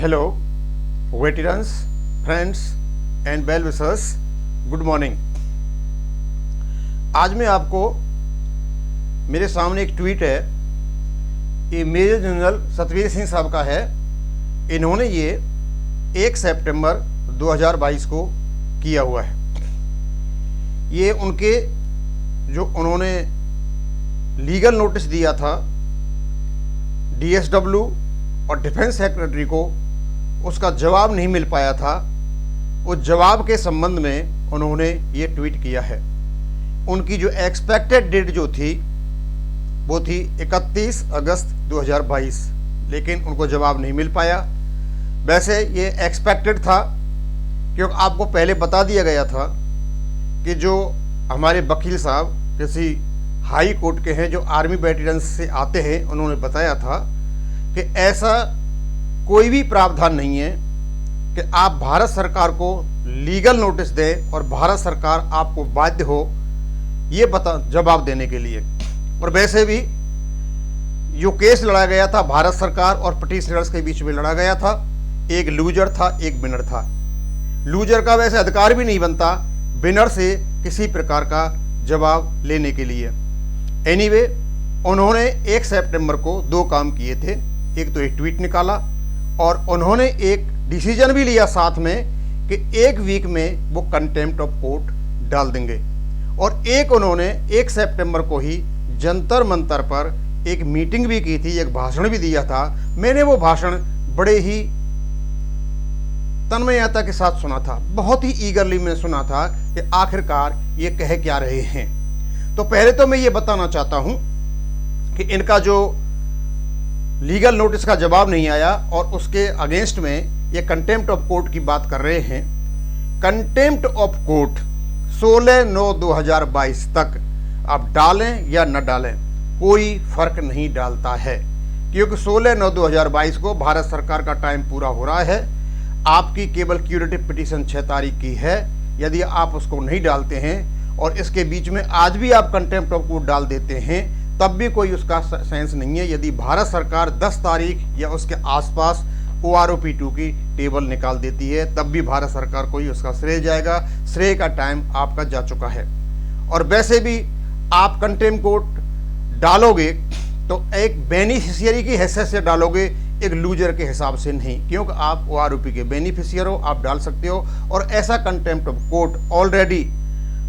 Hello veterans, friends and well wishers, good morning. आज मैं आपको, मेरे सामने एक ट्वीट है, ये मेजर जनरल सतवीर सिंह साहब का है। इन्होंने ये 1 सितंबर 2022 को किया हुआ है। ये उनके जो उन्होंने लीगल नोटिस दिया था DSW और डिफेंस सेक्रेटरी को, उसका जवाब नहीं मिल पाया था। उस जवाब के संबंध में उन्होंने ये ट्वीट किया है। उनकी जो एक्सपेक्टेड डेट जो थी वो थी 31 अगस्त 2022, लेकिन उनको जवाब नहीं मिल पाया। वैसे ये एक्सपेक्टेड था, क्योंकि आपको पहले बता दिया गया था कि जो हमारे वकील साहब किसी हाई कोर्ट के हैं, जो आर्मी बैटलियन से आते हैं, उन्होंने बताया था कि ऐसा कोई भी प्रावधान नहीं है कि आप भारत सरकार को लीगल नोटिस दें और भारत सरकार आपको बाध्य हो ये जवाब देने के लिए। और वैसे भी जो केस लड़ा गया था भारत सरकार और पिटिशनर्स के बीच में लड़ा गया था, एक लूजर था, एक विनर था। लूजर का वैसे अधिकार भी नहीं बनता विनर से किसी प्रकार का जवाब लेने के लिए। एनीवे, उन्होंने 1 सितंबर को 2 काम किए थे। एक तो एक ट्वीट निकाला और उन्होंने एक डिसीजन भी लिया साथ में कि 1 वीक में वो कंटेम्प्ट ऑफ कोर्ट डाल देंगे। और एक उन्होंने 1 सितंबर को ही जंतर मंतर पर एक मीटिंग भी की थी, एक भाषण भी दिया था। मैंने वो भाषण बड़े ही तन्मयता के साथ सुना था, बहुत ही ईगरली में सुना था कि आखिरकार ये कह क्या रहे हैं। तो पहले तो मैं ये बताना चाहता हूं कि इनका जो लीगल नोटिस का जवाब नहीं आया और उसके अगेंस्ट में ये कंटेम्प्ट ऑफ कोर्ट की बात कर रहे हैं। कंटेम्प्ट ऑफ कोर्ट 16/9/2022 तक आप डालें या न डालें कोई फर्क नहीं डालता है, क्योंकि 16/9/2022 को भारत सरकार का टाइम पूरा हो रहा है। आपकी केवल क्यूरेटिव पिटीशन 6 तारीख की है। यदि आप उसको नहीं डालते हैं और इसके बीच में आज भी आप कंटेम्प्ट ऑफ कोर्ट डाल देते हैं, तब भी कोई उसका सेंस नहीं है। यदि भारत सरकार 10 तारीख या उसके आसपास OROP2 की टेबल निकाल देती है, तब भी भारत सरकार को ही उसका श्रेय जाएगा। श्रेय का टाइम आपका जा चुका है। और वैसे भी आप कंटेम्प्ट कोर्ट डालोगे तो एक बेनिफिशियरी की हैसियत से डालोगे, एक लूजर के हिसाब से नहीं, क्योंकि आप OROP के बेनिफिशियर हो, आप डाल सकते हो। और ऐसा कंटेम्प्ट ऑफ कोर्ट ऑलरेडी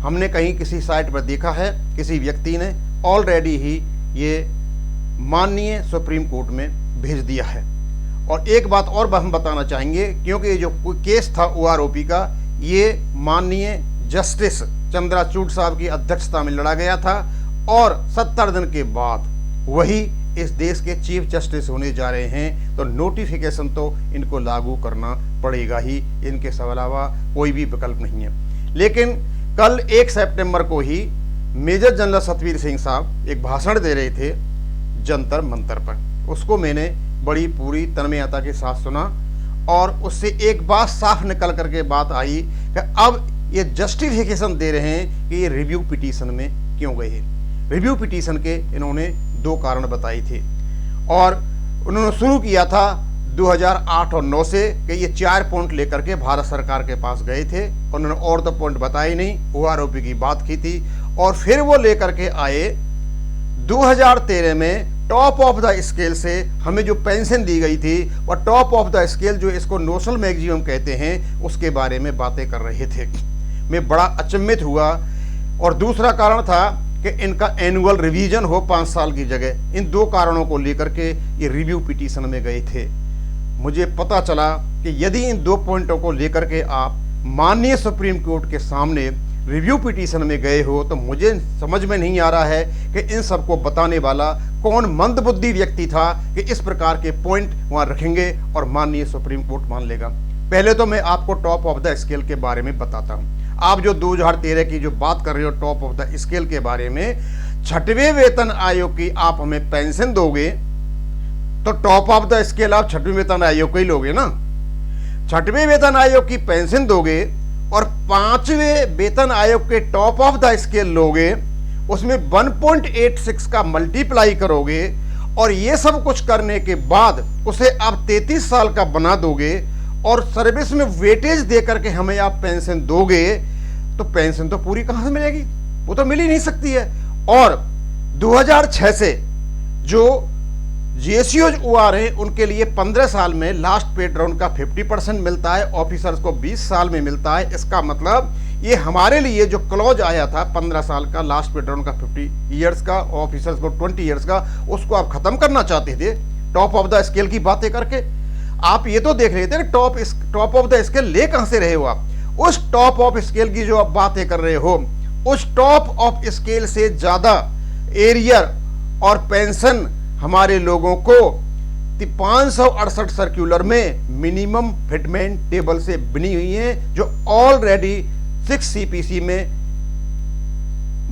हमने कहीं किसी साइट पर देखा है, किसी व्यक्ति ने ऑलरेडी ही ये माननीय सुप्रीम कोर्ट में भेज दिया है। और एक बात और हम बताना चाहेंगे, क्योंकि ये जो केस था OROP का, ये माननीय जस्टिस चंद्रचूड़ साहब की अध्यक्षता में लड़ा गया था और 70 दिन के बाद वही इस देश के चीफ जस्टिस होने जा रहे हैं। तो नोटिफिकेशन तो इनको लागू करना पड़ेगा ही, इनके अलावा कोई भी विकल्प नहीं है। लेकिन कल 1 सितंबर को ही मेजर जनरल सतवीर सिंह साहब एक भाषण दे रहे थे जंतर मंतर पर। उसको मैंने बड़ी पूरी तन्मयता के साथ सुना और उससे एक बात साफ निकल करके बात आई कि अब ये जस्टिफिकेशन दे रहे हैं कि ये रिव्यू पिटीशन में क्यों गए हैं। रिव्यू पिटीशन के इन्होंने 2 कारण बताए थे और उन्होंने शुरू किया था 2008 और 9 से कि ये 4 पॉइंट लेकर के भारत सरकार के पास गए थे। उन्होंने और तो पॉइंट बताए नहीं, OROP की बात की थी। और फिर वो लेकर के आए 2013 में टॉप ऑफ द स्केल से हमें जो पेंशन दी गई थी, और टॉप ऑफ द स्केल जो इसको नोशनल मैक्सिमम कहते हैं, उसके बारे में बातें कर रहे थे। मैं बड़ा अचंभित हुआ। और दूसरा कारण था कि इनका एनुअल रिवीजन हो 5 साल की जगह। इन 2 कारणों को लेकर के ये रिव्यू पिटीशन में गए थे। मुझे पता चला कि यदि इन 2 पॉइंटों को लेकर के आप माननीय सुप्रीम कोर्ट के सामने रिव्यू पिटीशन में गए हो, तो मुझे समझ में नहीं आ रहा है कि इन सबको बताने वाला कौन मंदबुद्धि व्यक्ति था कि इस प्रकार के पॉइंट वहां रखेंगे और माननीय सुप्रीम कोर्ट मान लेगा। पहले तो मैं आपको टॉप ऑफ द स्केल के बारे में बताता हूं। आप जो 2013 की जो बात कर रहे हो टॉप ऑफ द स्केल के बारे में, 6वें वेतन आयोग की आप हमें पेंशन दोगे तो टॉप ऑफ द स्केल आप 6वें वेतन आयोग को ही लोगे ना। 6वें वेतन आयोग की पेंशन दोगे और 5वें वेतन आयोग के टॉप ऑफ द स्केल लोगे, उसमें 1.86 का मल्टीप्लाई करोगे और ये सब कुछ करने के बाद उसे आप 33 साल का बना दोगे और सर्विस में वेटेज दे करके हमें आप पेंशन दोगे, तो पेंशन तो पूरी कहां से मिलेगी? वो तो मिल ही नहीं सकती है। और 2006 से जो जीएसयूज हुआ रहे उनके लिए 15 साल में लास्ट पेड राउंड का 50% मिलता है, ऑफिसर्स को 20 साल में मिलता है। इसका मतलब ये हमारे लिए जो क्लॉज आया था 15 साल का लास्ट पेड राउंड का 50 ईयर्स का, ऑफिसर्स को 20 ईयर्स का, उसको आप खत्म करना चाहते थे टॉप ऑफ द स्केल की बातें करके। आप ये तो देख रहे थे कि टॉप ऑफ द स्केल ले कहां से रहे हो आप? उस टॉप ऑफ स्केल की जो आप बातें कर रहे हो, उस टॉप ऑफ स्केल से ज्यादा एरियर और पेंशन हमारे लोगों को 568 सर्कुलर में मिनिमम फिटमेंट टेबल से बनी हुई है, जो ऑलरेडी 6 सीपीसी में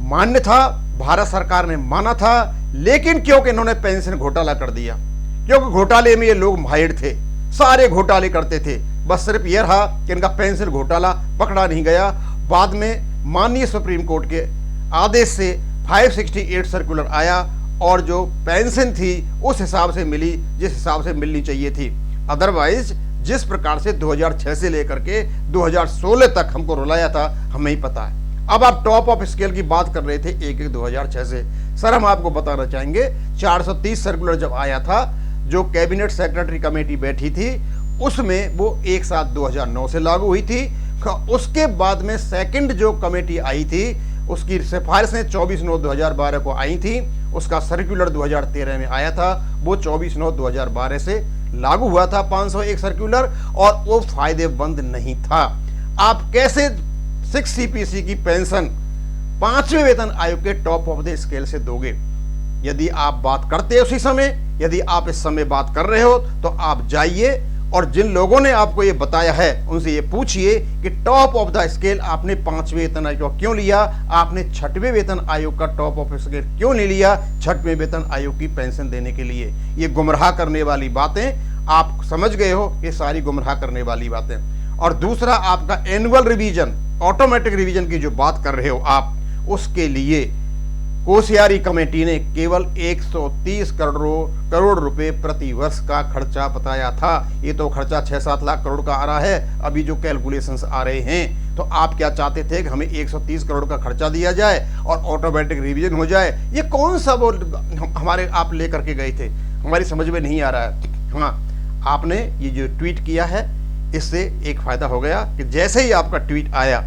मान्य था, भारत सरकार ने माना था। लेकिन क्योंकि इन्होंने पेंशन घोटाला कर दिया, क्योंकि घोटाले में ये लोग माहिर थे, सारे घोटाले करते थे, बस सिर्फ यह रहा कि इनका पेंशन घोटाला पकड़ा नहीं गया। बाद में माननीय सुप्रीम कोर्ट के आदेश से 568 सर्कुलर आया और जो पेंशन थी उस हिसाब से मिली जिस हिसाब से मिलनी चाहिए थी। अदरवाइज जिस प्रकार से 2006 से लेकर के 2016 तक हमको रुलाया था, हमें ही पता है। अब आप टॉप ऑफ स्केल की बात कर रहे थे 1/1 2006 से। सर हम आपको बताना चाहेंगे 430 सर्कुलर जब आया था, जो कैबिनेट सेक्रेटरी कमेटी बैठी थी, उसमें वो 1/7/2009 से लागू हुई थी। उसके बाद में सेकंड जो कमेटी आई थी, उसकी सिफारिशें 24/9/2012 को आई थी, उसका सर्कुलर 2013 में आया था, वो 24/9/2012 से लागू हुआ था 501 सर्कुलर, और वो फायदेमंद नहीं था। आप कैसे 6 सीपीसी की पेंशन 5वें वेतन आयोग के टॉप ऑफ द स्केल से दोगे? यदि आप बात करते उसी समय, यदि आप इस समय बात कर रहे हो, तो आप जाइए और जिन लोगों ने आपको ये बताया है उनसे ये पूछिए कि टॉप ऑफ द स्केल आपने 5वें वेतन आयोग क्यों लिया, आपने 6वें वेतन आयोग का टॉप ऑफ स्केल क्यों नहीं लिया 6वें वेतन आयोग की पेंशन देने के लिए? ये गुमराह करने वाली बातें, आप समझ गए हो, ये सारी गुमराह करने वाली बातें। और दूसरा, आपका एनुअल रिवीजन, ऑटोमेटिक रिवीजन की जो बात कर रहे हो आप, उसके लिए कोश्यारी कमेटी ने केवल 130 करोड़ रुपए प्रति वर्ष का खर्चा बताया था। ये तो खर्चा 6-7 लाख करोड़ का आ रहा है अभी जो कैलकुलेशंस आ रहे हैं। तो आप क्या चाहते थे कि हमें 130 करोड़ का खर्चा दिया जाए और ऑटोमेटिक रिवीजन हो जाए? ये कौन सा वो हमारे आप लेकर के गए थे, हमारी समझ में नहीं आ रहा है। हाँ, आपने ये जो ट्वीट किया है, इससे एक फायदा हो गया कि जैसे ही आपका ट्वीट आया,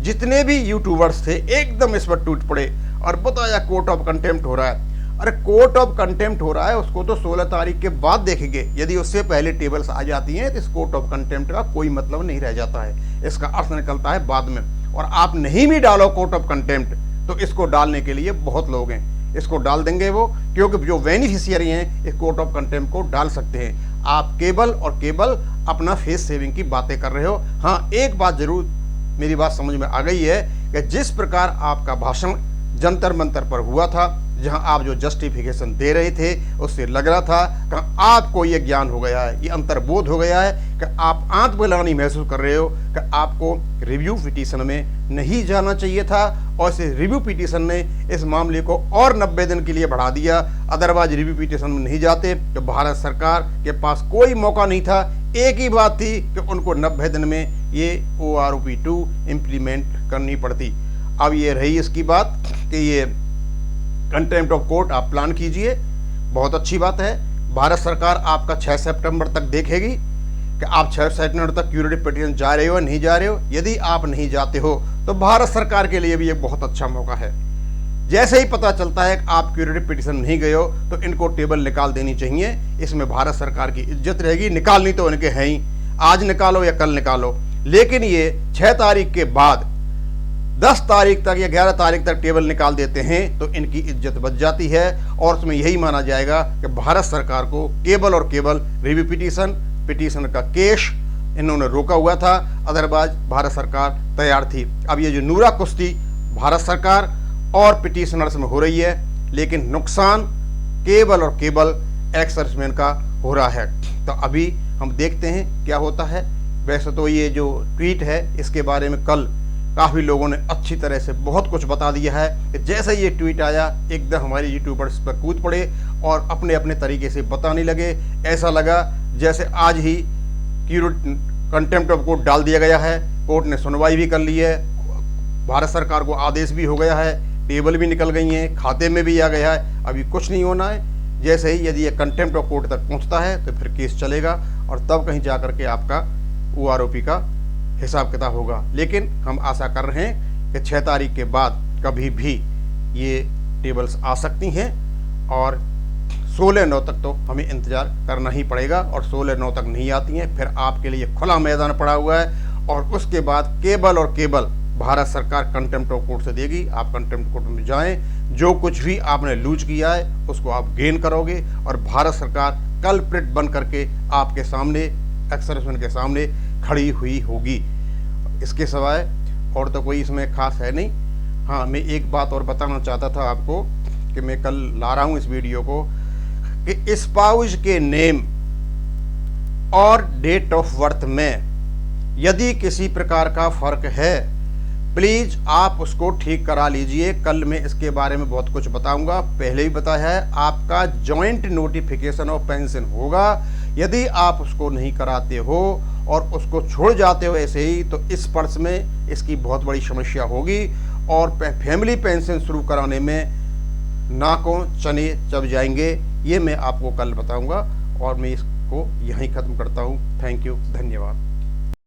जितने भी यूट्यूबर्स थे एकदम इस पर टूट पड़े और बताया कोर्ट ऑफ कंटेम्प्ट हो रहा है। अरे कोर्ट ऑफ कंटेम्प्ट हो रहा है, उसको तो 16 तारीख के बाद देखेंगे। यदि उससे पहले टेबल्स आ जाती हैं तो इस कोर्ट ऑफ कंटेम्प्ट का कोई मतलब नहीं रह जाता है, इसका अर्थ निकलता है बाद में। और आप नहीं भी डालो कोर्ट ऑफ कंटेम्प्ट, तो इसको डालने के लिए बहुत लोग हैं, इसको डाल देंगे वो, क्योंकि जो बेनिफिशियरी हैं इस कोर्ट ऑफ कंटेम्प्ट को डाल सकते हैं। आप केवल और केवल अपना फेस सेविंग की बातें कर रहे हो। हाँ, एक बात जरूर मेरी बात समझ में आ गई है कि जिस प्रकार आपका भाषण जंतर मंतर पर हुआ था, जहां आप जो जस्टिफिकेशन दे रहे थे, उससे लग रहा था कि आपको ये ज्ञान हो गया है, ये अंतर्बोध हो गया है कि आप आत्मग्लानि महसूस कर रहे हो कि आपको रिव्यू पिटीशन में नहीं जाना चाहिए था, और इस रिव्यू पिटीशन ने इस मामले को और 90 दिन के लिए बढ़ा दिया। अदरवाइज रिव्यू पिटीशन में नहीं जाते तो भारत सरकार के पास कोई मौका नहीं था। एक ही बात थी कि उनको 90 दिन में ये OROP2 इम्प्लीमेंट करनी पड़ती। अब ये रही इसकी बात कि ये कंटेम्प्ट ऑफ कोर्ट आप प्लान कीजिए, बहुत अच्छी बात है। भारत सरकार आपका 6 सितंबर तक देखेगी कि आप 6 सितंबर तक क्यूरेटिव पिटीशन जा रहे हो नहीं जा रहे हो। यदि आप नहीं जाते हो तो भारत सरकार के लिए भी ये बहुत अच्छा मौका है। जैसे ही पता चलता है कि आप क्यूरेटिव पिटीशन नहीं गए हो तो इनको टेबल निकाल देनी चाहिए, इसमें भारत सरकार की इज्जत रहेगी। निकालनी तो इनके हैं ही, आज निकालो या कल निकालो, लेकिन ये 6 तारीख के बाद 10 तारीख तक या 11 तारीख तक टेबल निकाल देते हैं तो इनकी इज्जत बच जाती है, और उसमें यही माना जाएगा कि भारत सरकार को केवल और केवल रिव्यू पिटीशन का केस इन्होंने रोका हुआ था। अदरवाइज भारत सरकार तैयार थी। अब ये जो नूरा कुश्ती भारत सरकार और पिटीशनर्स में हो रही है, लेकिन नुकसान केवल और केवल एक्स सर्विसमैन का हो रहा है। तो अभी हम देखते हैं क्या होता है। वैसे तो ये जो ट्वीट है इसके बारे में कल काफ़ी लोगों ने अच्छी तरह से बहुत कुछ बता दिया है कि जैसे ये ट्वीट आया एकदम हमारे यूट्यूबर्स पर कूद पड़े और अपने अपने तरीके से बताने लगे। ऐसा लगा जैसे आज ही कंटेम्प्ट ऑफ कोर्ट डाल दिया गया है, कोर्ट ने सुनवाई भी कर ली है, भारत सरकार को आदेश भी हो गया है, टेबल भी निकल गई हैं, खाते में भी आ गया है, अभी कुछ नहीं होना है। जैसे ही यदि ये कंटेम्प्ट ऑफ कोर्ट तक पहुंचता है तो फिर केस चलेगा और तब कहीं जा करके आपका वो आरोपी का हिसाब किताब होगा। लेकिन हम आशा कर रहे हैं कि 6 तारीख के बाद कभी भी ये टेबल्स आ सकती हैं और 16/9 तक तो हमें इंतज़ार करना ही पड़ेगा, और 16/9 तक नहीं आती हैं फिर आपके लिए खुला मैदान पड़ा हुआ है। और उसके बाद केवल और केवल भारत सरकार कंटेम्प्ट ऑफ कोर्ट से देगी। आप कंटेम्प्ट कोर्ट में जाएं, जो कुछ भी आपने लूज किया है उसको आप गेन करोगे और भारत सरकार कल्प्रिट बन करके आपके सामने, एक्सर्विसमैन के सामने खड़ी हुई होगी। इसके सिवाय और तो कोई इसमें खास है नहीं। हाँ, मैं एक बात और बताना चाहता था आपको कि मैं कल ला रहा हूँ इस वीडियो को कि स्पाउस के नेम और डेट ऑफ बर्थ में यदि किसी प्रकार का फर्क है, प्लीज़ आप उसको ठीक करा लीजिए। कल मैं इसके बारे में बहुत कुछ बताऊंगा, पहले भी बताया है। आपका जॉइंट नोटिफिकेशन ऑफ पेंशन होगा, यदि आप उसको नहीं कराते हो और उसको छोड़ जाते हो ऐसे ही, तो इस वर्ष में इसकी बहुत बड़ी समस्या होगी और फैमिली पेंशन शुरू कराने में नाकों चने चब जाएंगे। ये मैं आपको कल बताऊंगा और मैं इसको यहीं ख़त्म करता हूँ। थैंक यू, धन्यवाद।